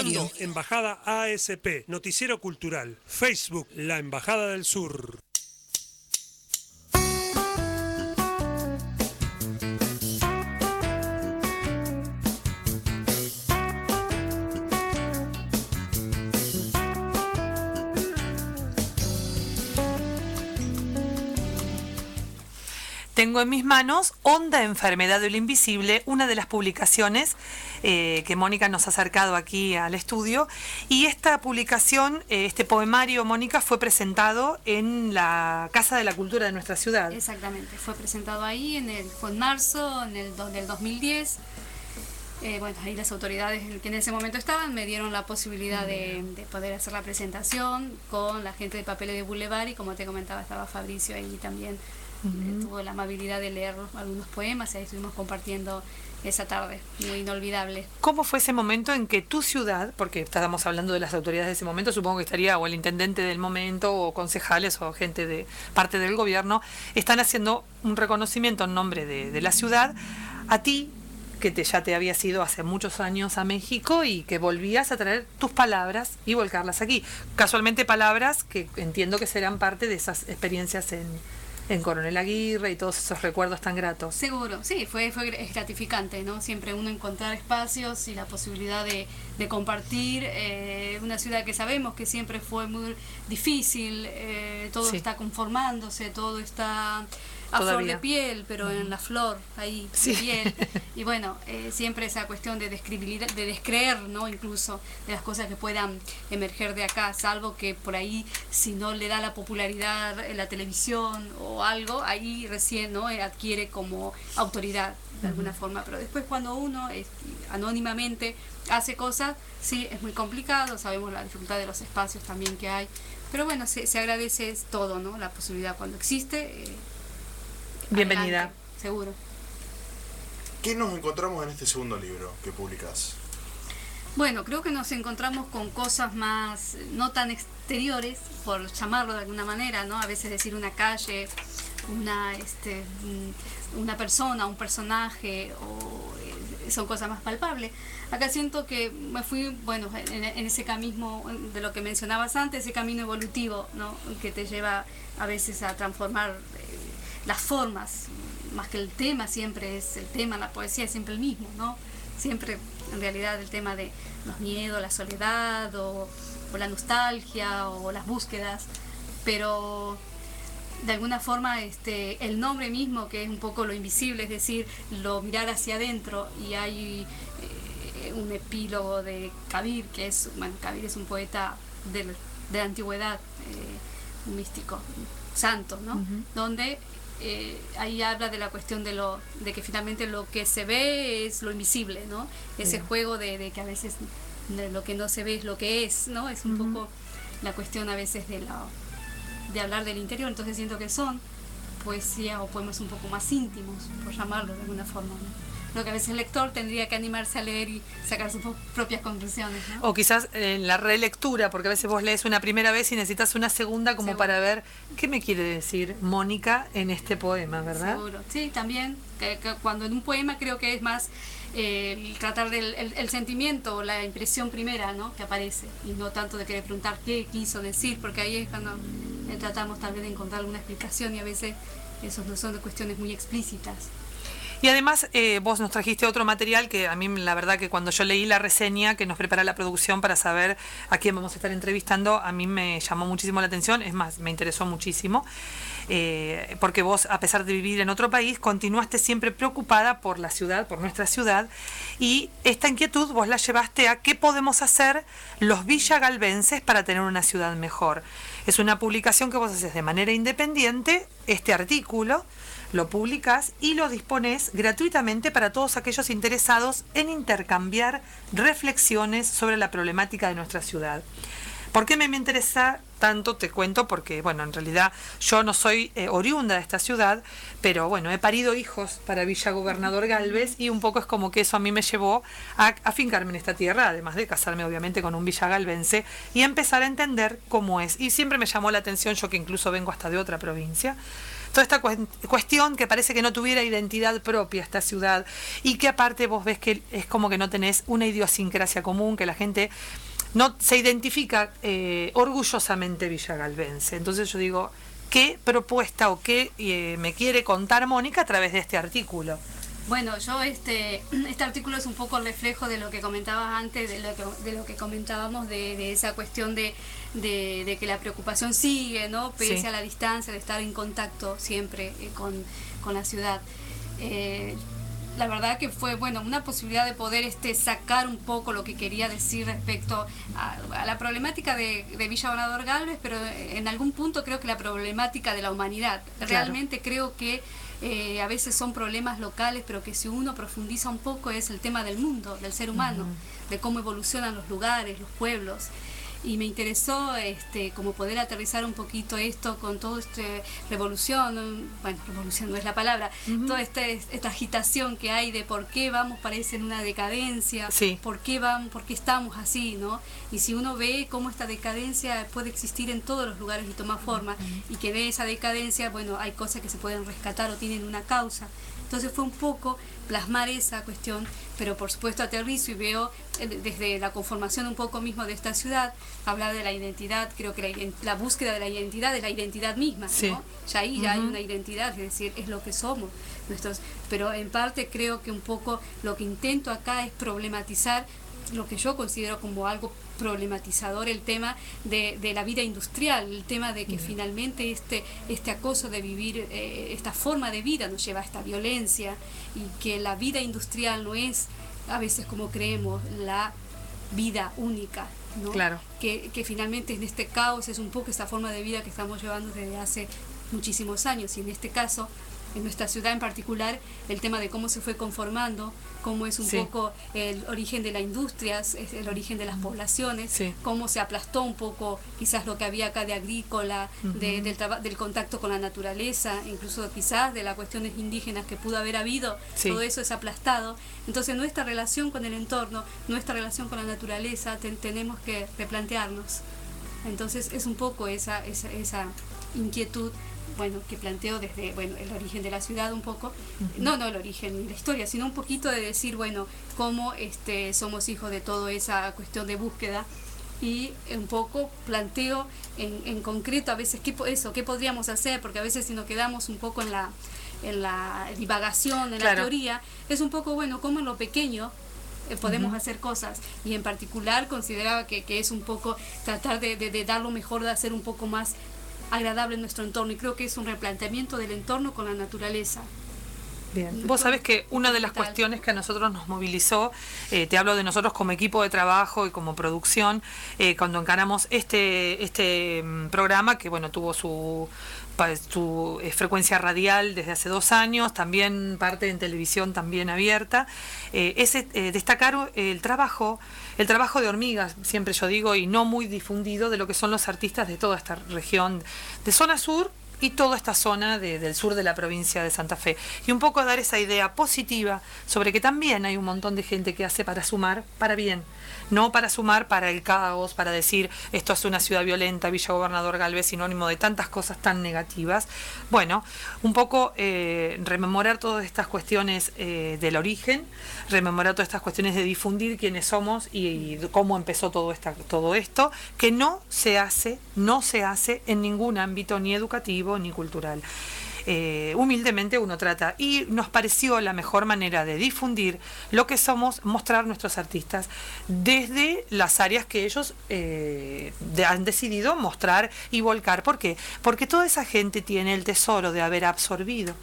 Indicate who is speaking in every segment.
Speaker 1: escuchando Embajada ASP, Noticiero Cultural, Facebook, La Embajada del Sur.
Speaker 2: Tengo en mis manos Honda Enfermedad de lo Invisible, una de las publicaciones que Mónica nos ha acercado aquí al estudio. Y esta publicación, este poemario, Mónica, fue presentado en la Casa de la Cultura de nuestra ciudad.
Speaker 3: Exactamente, fue presentado ahí, fue en marzo del 2010. Bueno, ahí las autoridades que en ese momento estaban me dieron la posibilidad de poder hacer la presentación con la gente de Papeles de Boulevard, y como te comentaba estaba Fabricio ahí también. Tuvo la amabilidad de leer algunos poemas y ahí estuvimos compartiendo esa tarde, muy inolvidable.
Speaker 2: ¿Cómo fue ese momento en que tu ciudad, porque estábamos hablando de las autoridades de ese momento, supongo que estaría o el intendente del momento o concejales o gente de parte del gobierno, están haciendo un reconocimiento en nombre de la ciudad a ti, que ya te habías ido hace muchos años a México y que volvías a traer tus palabras y volcarlas aquí? Casualmente palabras que entiendo que serán parte de esas experiencias en Coronel Aguirre y todos esos recuerdos tan gratos.
Speaker 3: Seguro, sí, es gratificante, ¿no? Siempre uno encontrar espacios y la posibilidad de compartir una ciudad que sabemos que siempre fue muy difícil, todo está conformándose, todo está a flor de piel, pero en la flor ahí de piel. Y bueno, siempre esa cuestión de descreer, ¿no? Incluso de las cosas que puedan emerger de acá, salvo que por ahí, si no le da la popularidad en la televisión o algo, ahí recién, ¿no? Adquiere como autoridad de alguna forma. Pero después, cuando uno anónimamente hace cosas, sí, es muy complicado. Sabemos la dificultad de los espacios también que hay, pero bueno, se agradece todo, ¿no? La posibilidad cuando existe.
Speaker 2: Bienvenida.
Speaker 3: Adelante, seguro.
Speaker 4: ¿Qué nos encontramos en este segundo libro que publicás?
Speaker 3: Bueno, creo que nos encontramos con cosas más, no tan exteriores, por llamarlo de alguna manera, ¿no? A veces decir una calle, una persona, un personaje, son cosas más palpables. Acá siento que me fui, bueno, en ese camino de lo que mencionabas antes, ese camino evolutivo, ¿no? Que te lleva a veces a transformar las formas, más que el tema. Siempre es el tema, la poesía es siempre el mismo, ¿no? Siempre, en realidad, el tema de los miedos, la soledad, o la nostalgia, o las búsquedas, pero de alguna forma el nombre mismo, que es un poco lo invisible, es decir, lo mirar hacia adentro, y hay un epílogo de Kabir, Kabir es un poeta de la antigüedad, un místico, santo, ¿no? Donde ahí habla de la cuestión de que finalmente lo que se ve es lo invisible, ¿no? Ese juego de que a veces de lo que no se ve es lo que es, ¿no? Es un poco la cuestión a veces de hablar del interior. Entonces siento que son poesía o poemas un poco más íntimos, por llamarlo de alguna forma, ¿no? Lo que a veces el lector tendría que animarse a leer y sacar sus propias conclusiones, ¿no?
Speaker 2: O quizás en la relectura, porque a veces vos lees una primera vez y necesitas una segunda como para ver qué me quiere decir Mónica en este poema, ¿verdad?
Speaker 3: Seguro, sí, también, que cuando en un poema creo que es más tratar del el sentimiento o la impresión primera, ¿no? Que aparece, y no tanto de querer preguntar qué quiso decir, porque ahí es cuando tratamos tal vez de encontrar alguna explicación, y a veces esos no son de cuestiones muy explícitas.
Speaker 2: Y además vos nos trajiste otro material que a mí la verdad que cuando yo leí la reseña que nos prepara la producción para saber a quién vamos a estar entrevistando, a mí me llamó muchísimo la atención, es más, me interesó muchísimo, porque vos, a pesar de vivir en otro país, continuaste siempre preocupada por la ciudad, por nuestra ciudad, y esta inquietud vos la llevaste a qué podemos hacer los villagalbenses para tener una ciudad mejor. Es una publicación que vos haces de manera independiente, este artículo lo publicás y lo disponés gratuitamente para todos aquellos interesados en intercambiar reflexiones sobre la problemática de nuestra ciudad. ¿Por qué me interesa tanto? Te cuento porque, bueno, en realidad yo no soy oriunda de esta ciudad, pero bueno, he parido hijos para Villa Gobernador Galvez y un poco es como que eso a mí me llevó a afincarme en esta tierra, además de casarme obviamente con un villagalbense y empezar a entender cómo es. Y siempre me llamó la atención, yo que incluso vengo hasta de otra provincia, toda esta cuestión que parece que no tuviera identidad propia esta ciudad, y que aparte vos ves que es como que no tenés una idiosincrasia común, que la gente no se identifica orgullosamente villagalbense. Entonces yo digo, ¿qué propuesta o qué me quiere contar Mónica a través de este artículo?
Speaker 3: Bueno, yo este artículo es un poco el reflejo de lo que comentabas antes, de lo que comentábamos de esa cuestión de que la preocupación sigue, ¿no? Pese a la distancia, de estar en contacto siempre con la ciudad. La verdad que fue, bueno, una posibilidad de poder sacar un poco lo que quería decir respecto a la problemática de Villa Gobernador Galvez, pero en algún punto creo que la problemática de la humanidad. Realmente creo que a veces son problemas locales, pero que si uno profundiza un poco es el tema del mundo, del ser humano, de cómo evolucionan los lugares, los pueblos. Y me interesó como poder aterrizar un poquito esto con toda revolución no es la palabra, toda esta agitación que hay de por qué vamos, parece, en una decadencia, por qué estamos así, ¿no? Y si uno ve cómo esta decadencia puede existir en todos los lugares y toma forma, y que de esa decadencia, bueno, hay cosas que se pueden rescatar o tienen una causa. Entonces fue un poco plasmar esa cuestión, pero por supuesto aterrizo y veo desde la conformación un poco mismo de esta ciudad, hablar de la identidad, creo que la búsqueda de la identidad misma, ¿no? Ya ahí ya hay una identidad, es decir, es lo que somos. Pero en parte creo que un poco lo que intento acá es problematizar lo que yo considero como algo problematizador, el tema de la vida industrial, el tema de que finalmente este acoso de vivir, esta forma de vida nos lleva a esta violencia, y que la vida industrial no es a veces como creemos la vida única, ¿no?
Speaker 2: Claro.
Speaker 3: Que finalmente en este caos es un poco esta forma de vida que estamos llevando desde hace muchísimos años, y en este caso en nuestra ciudad en particular, el tema de cómo se fue conformando, cómo es un poco el origen de las industrias, es el origen de las poblaciones, cómo se aplastó un poco quizás lo que había acá de agrícola, del contacto con la naturaleza, incluso quizás de las cuestiones indígenas que pudo haber habido, todo eso es aplastado. Entonces nuestra relación con el entorno, nuestra relación con la naturaleza, tenemos que replantearnos. Entonces es un poco esa inquietud, bueno, que planteo desde, bueno, el origen de la ciudad un poco, no el origen ni la historia, sino un poquito de decir, bueno, cómo somos hijos de toda esa cuestión de búsqueda, y un poco planteo en concreto a veces qué podríamos hacer, porque a veces si nos quedamos un poco en la divagación, en la teoría, es un poco, bueno, cómo en lo pequeño podemos hacer cosas, y en particular consideraba que es un poco tratar de dar lo mejor, de hacer un poco más agradable en nuestro entorno, y creo que es un replanteamiento del entorno con la naturaleza.
Speaker 2: Bien. Vos sabés que una de las cuestiones que a nosotros nos movilizó, te hablo de nosotros como equipo de trabajo y como producción, cuando encaramos este programa, que bueno, tuvo su frecuencia radial desde hace 2 años, también parte en televisión también abierta, es destacar el trabajo de hormigas, siempre yo digo, y no muy difundido, de lo que son los artistas de toda esta región de zona sur y toda esta zona del sur de la provincia de Santa Fe. Y un poco dar esa idea positiva sobre que también hay un montón de gente que hace para sumar, para bien, no para sumar para el caos, para decir esto es una ciudad violenta, Villa Gobernador Galvez, sinónimo de tantas cosas tan negativas. Bueno, un poco rememorar todas estas cuestiones del origen, rememorar todas estas cuestiones de difundir quiénes somos y cómo empezó todo esto, que no se hace en ningún ámbito, ni educativo ni cultural. Humildemente uno trata, y nos pareció la mejor manera de difundir lo que somos, mostrar nuestros artistas desde las áreas que ellos han decidido mostrar y volcar. ¿Por qué? Porque toda esa gente tiene el tesoro de haber absorbido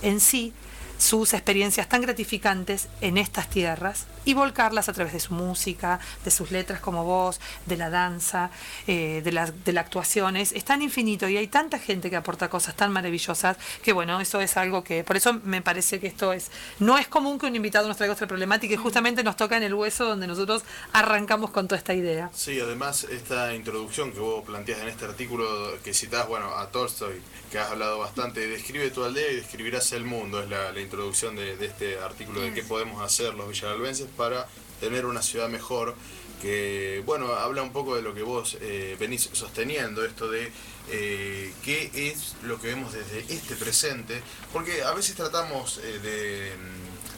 Speaker 2: en sí sus experiencias tan gratificantes en estas tierras y volcarlas a través de su música, de sus letras como voz, de la danza, de la actuación. Es tan infinito y hay tanta gente que aporta cosas tan maravillosas que bueno, eso es algo que, por eso me parece que esto no es común que un invitado nos traiga otra problemática, y justamente nos toca en el hueso donde nosotros arrancamos con toda esta idea.
Speaker 4: Sí, además esta introducción que vos planteás en este artículo que citás, bueno, a Tolstoy, que has hablado bastante, describe tu aldea y describirás el mundo, es la introducción de este artículo de qué podemos hacer los villagalbenses para tener una ciudad mejor. que, bueno, habla un poco de lo que vos venís sosteniendo, esto de qué es lo que vemos desde este presente, porque a veces tratamos de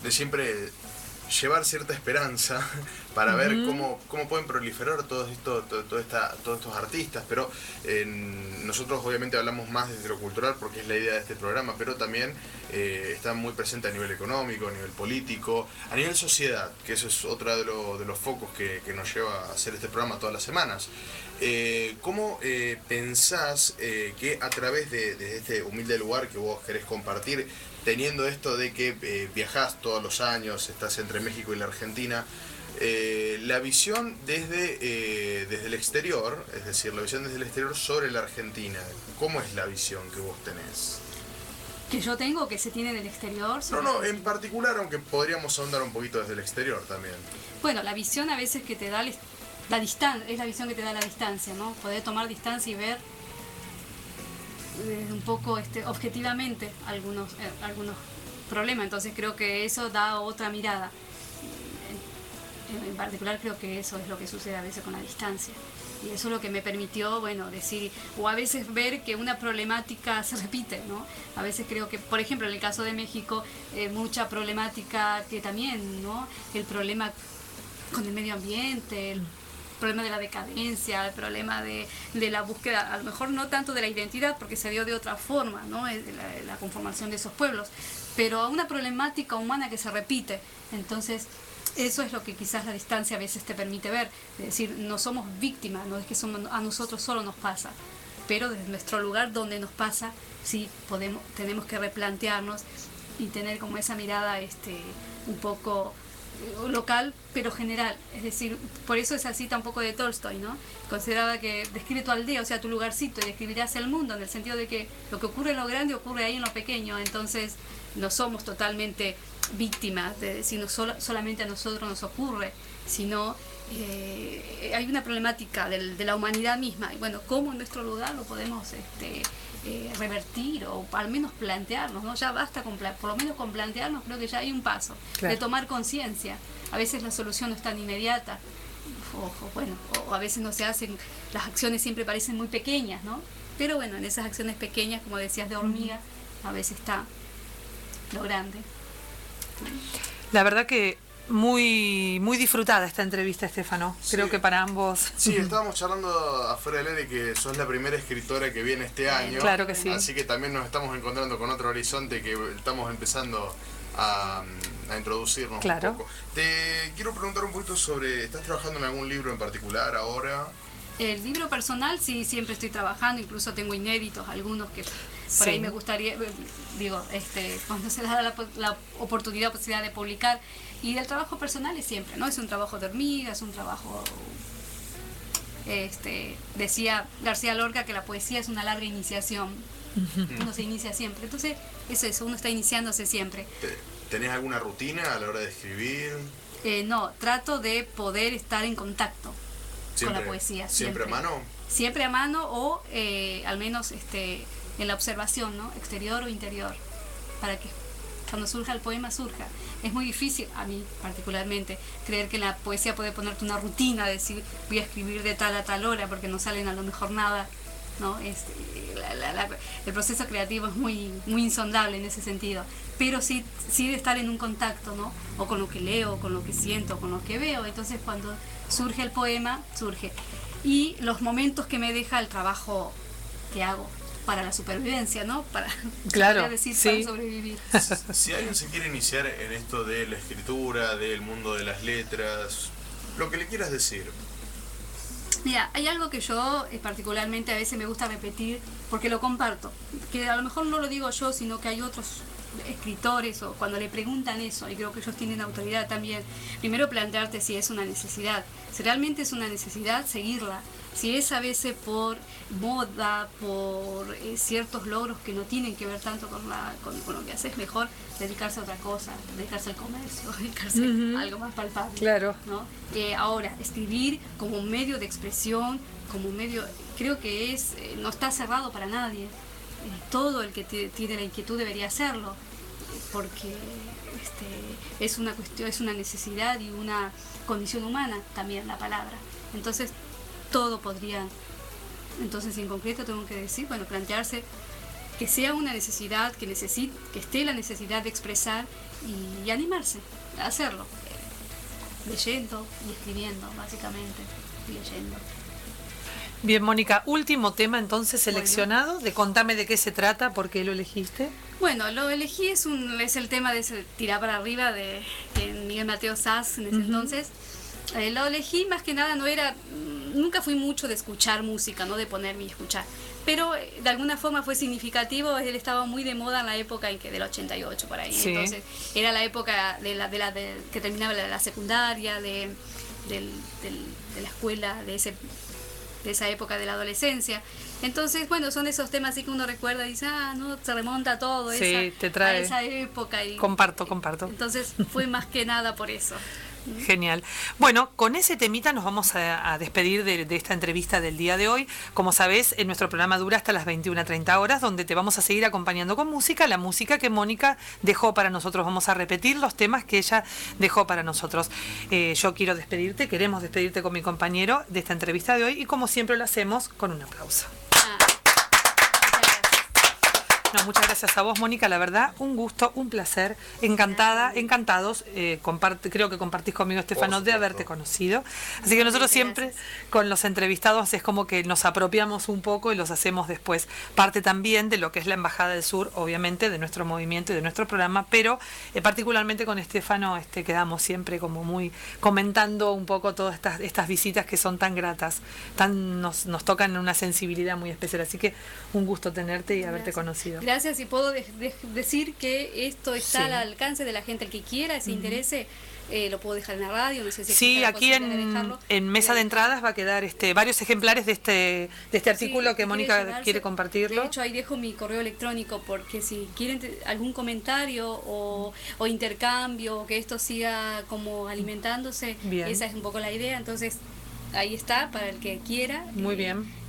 Speaker 4: siempre llevar cierta esperanza para ver cómo pueden proliferar todos estos artistas, pero nosotros obviamente hablamos más desde lo cultural porque es la idea de este programa, pero también está muy presente a nivel económico, a nivel político, a nivel sociedad, que eso es otro de los focos que nos lleva a hacer este programa todas las semanas. ¿Cómo pensás que a través de este humilde lugar que vos querés compartir, teniendo esto de que viajás todos los años, estás entre México y la Argentina, la visión desde el exterior, es decir, la visión desde el exterior sobre la Argentina, ¿cómo es la visión que vos tenés?
Speaker 3: ¿Que yo tengo, que se tiene del exterior?
Speaker 4: No, en particular, aunque podríamos ahondar un poquito desde el exterior también.
Speaker 3: Bueno, la visión a veces que te da la distancia, es la visión que te da la distancia, ¿no? Poder tomar distancia y ver un poco objetivamente algunos problemas. Entonces creo que eso da otra mirada. En particular creo que eso es lo que sucede a veces con la distancia. Y eso es lo que me permitió, bueno, decir, o a veces ver que una problemática se repite, ¿no? A veces creo que, por ejemplo, en el caso de México, mucha problemática que también, ¿no? El problema con el medio ambiente, el problema de la decadencia, el problema de la búsqueda, a lo mejor no tanto de la identidad, porque se dio de otra forma, ¿no? La conformación de esos pueblos, pero una problemática humana que se repite. Entonces, eso es lo que quizás la distancia a veces te permite ver, es decir, no somos víctimas, no es que a nosotros solo nos pasa, pero desde nuestro lugar donde nos pasa, sí tenemos que replantearnos y tener como esa mirada un poco local, pero general. Es decir, por eso esa cita un poco de Tolstoy, ¿no? Consideraba que describe tu aldea, o sea, tu lugarcito, y describirás el mundo, en el sentido de que lo que ocurre en lo grande ocurre ahí en lo pequeño. Entonces, no somos totalmente víctimas de decir, solamente a nosotros nos ocurre, sino hay una problemática de la humanidad misma. Y bueno, ¿cómo en nuestro lugar lo podemos revertir o al menos plantearnos, ¿no? Ya basta por lo menos con plantearnos, creo que ya hay un paso, claro, de tomar conciencia. A veces la solución no es tan inmediata, o a veces no se hacen, las acciones siempre parecen muy pequeñas, ¿no? Pero bueno, en esas acciones pequeñas, como decías, de hormiga, a veces está lo grande.
Speaker 2: La verdad que muy disfrutada esta entrevista, Estefano. Creo que para ambos.
Speaker 4: Sí, estábamos charlando afuera del aire que sos la primera escritora que viene este año.
Speaker 2: Claro que sí.
Speaker 4: Así que también nos estamos encontrando con otro horizonte que estamos empezando a introducirnos un poco. Te quiero preguntar un poquito sobre, ¿estás trabajando en algún libro en particular ahora?
Speaker 3: El libro personal sí, siempre estoy trabajando, incluso tengo inéditos, algunos que por ahí me gustaría, cuando se da la oportunidad, posibilidad de publicar. Y del trabajo personal es siempre, ¿no? Es un trabajo de hormiga, es un trabajo... decía García Lorca que la poesía es una larga iniciación. Uno se inicia siempre. Entonces, es eso, uno está iniciándose siempre.
Speaker 4: ¿Tenés alguna rutina a la hora de escribir?
Speaker 3: No, trato de poder estar en contacto con la poesía.
Speaker 4: ¿Siempre a mano?
Speaker 3: Siempre a mano o al menos en la observación, ¿no? Exterior o interior, para que cuando surja el poema surja. Es muy difícil, a mí particularmente, creer que la poesía puede ponerte una rutina, decir voy a escribir de tal a tal hora porque no salen a lo mejor nada, ¿no? El proceso creativo es muy insondable en ese sentido, pero sí de estar en un contacto, ¿no? O con lo que leo, con lo que siento, con lo que veo. Entonces cuando surge el poema, surge. Y los momentos que me deja el trabajo que hago para la supervivencia, ¿no? Para sobrevivir.
Speaker 4: Si alguien se quiere iniciar en esto de la escritura, del mundo de las letras, lo que le quieras decir.
Speaker 3: Mira, hay algo que yo particularmente a veces me gusta repetir porque lo comparto, que a lo mejor no lo digo yo, sino que hay otros escritores, o cuando le preguntan eso, y creo que ellos tienen autoridad también, primero plantearte si es una necesidad, si realmente es una necesidad, seguirla. Si es a veces por moda, por ciertos logros que no tienen que ver tanto con lo que haces, mejor dedicarse a otra cosa, dedicarse al comercio, dedicarse a algo más palpable.
Speaker 2: Claro.
Speaker 3: ¿No? Ahora, escribir como un medio de expresión, como un medio, creo que no está cerrado para nadie. Todo el que tiene la inquietud debería hacerlo. porque es una cuestión, es una necesidad y una condición humana también la palabra. Entonces todo podría, entonces en concreto tengo que decir, bueno, plantearse que sea una necesidad, que esté la necesidad de expresar y animarse a hacerlo, leyendo y escribiendo, básicamente, leyendo.
Speaker 2: Bien, Mónica, último tema entonces seleccionado, contame de qué se trata, por qué lo elegiste.
Speaker 3: Bueno, lo elegí, es el tema de ese tirar para arriba de Miguel Mateo Sass en ese entonces. Lo elegí más que nada, nunca fui mucho de escuchar música, no de ponerme y escuchar, pero de alguna forma fue significativo. Él estaba muy de moda en la época del 88 por ahí, sí. Entonces era la época que terminaba la secundaria, de la escuela, de esa época de la adolescencia. Entonces, bueno, son esos temas así que uno recuerda y dice, no, se remonta todo
Speaker 2: te trae
Speaker 3: a esa época. Y
Speaker 2: comparto.
Speaker 3: Entonces fue más que nada por eso.
Speaker 2: Genial. Bueno, con ese temita nos vamos a despedir de esta entrevista del día de hoy. Como sabés, nuestro programa dura hasta las 21:30 horas, donde te vamos a seguir acompañando con música, la música que Mónica dejó para nosotros. Vamos a repetir los temas que ella dejó para nosotros. Yo queremos despedirte con mi compañero de esta entrevista de hoy y como siempre lo hacemos con un aplauso. No, muchas gracias a vos, Mónica, la verdad, un gusto, un placer, encantados, creo que compartís conmigo, Estefano, de haberte conocido. Así que nosotros siempre con los entrevistados es como que nos apropiamos un poco y los hacemos después parte también de lo que es la Embajada del Sur, obviamente, de nuestro movimiento y de nuestro programa, pero particularmente con Estefano quedamos siempre como muy comentando un poco todas estas visitas que son tan gratas, nos tocan una sensibilidad muy especial, así que un gusto tenerte y haberte conocido.
Speaker 3: Gracias, y puedo decir que esto está al alcance de la gente, el que quiera, se interese, lo puedo dejar en la radio, no sé si
Speaker 2: sí, aquí en Mesa de Entradas va a quedar varios ejemplares de este artículo que Mónica quiere compartirlo.
Speaker 3: De hecho, ahí dejo mi correo electrónico, porque si quieren algún comentario o intercambio, que esto siga como alimentándose, bien. Esa es un poco la idea, entonces ahí está, para el que quiera.
Speaker 2: Muy bien.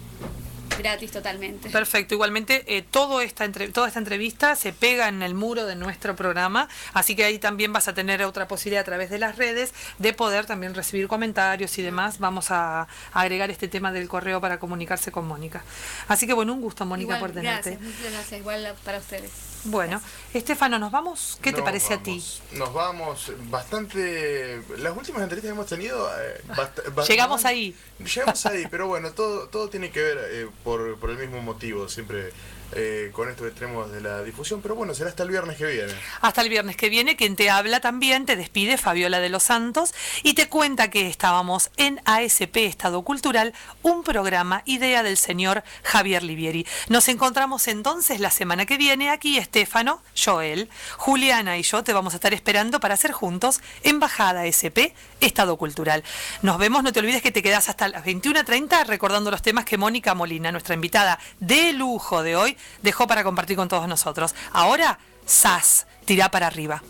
Speaker 3: Gratis totalmente.
Speaker 2: Perfecto, igualmente toda esta entrevista se pega en el muro de nuestro programa, así que ahí también vas a tener otra posibilidad a través de las redes de poder también recibir comentarios y demás. Vamos a agregar este tema del correo para comunicarse con Mónica. Así que bueno, un gusto, Mónica, por tenerte.
Speaker 3: Gracias, igual para ustedes.
Speaker 2: Bueno, Estefano, ¿nos vamos? ¿Qué te parece a ti?
Speaker 4: Nos vamos bastante. Las últimas entrevistas que hemos tenido.
Speaker 2: Llegamos ahí.
Speaker 4: Llegamos ahí, pero bueno, todo tiene que ver por el mismo motivo, siempre con estos extremos de la difusión. Pero bueno, será hasta el viernes que viene.
Speaker 2: Hasta el viernes que viene, quien te habla también, te despide Fabiola de los Santos y te cuenta que estábamos en ASP Estado Cultural, un programa idea del señor Javier Livieri. Nos encontramos entonces la semana que viene aquí, Estefano, Joel, Juliana y yo te vamos a estar esperando para hacer juntos Embajada ASP Estado Cultural. Nos vemos, no te olvides que te quedás hasta las 21:30 recordando los temas que Mónica Molina, nuestra invitada de lujo de hoy, dejó para compartir con todos nosotros. Ahora, Sass, tirá para arriba.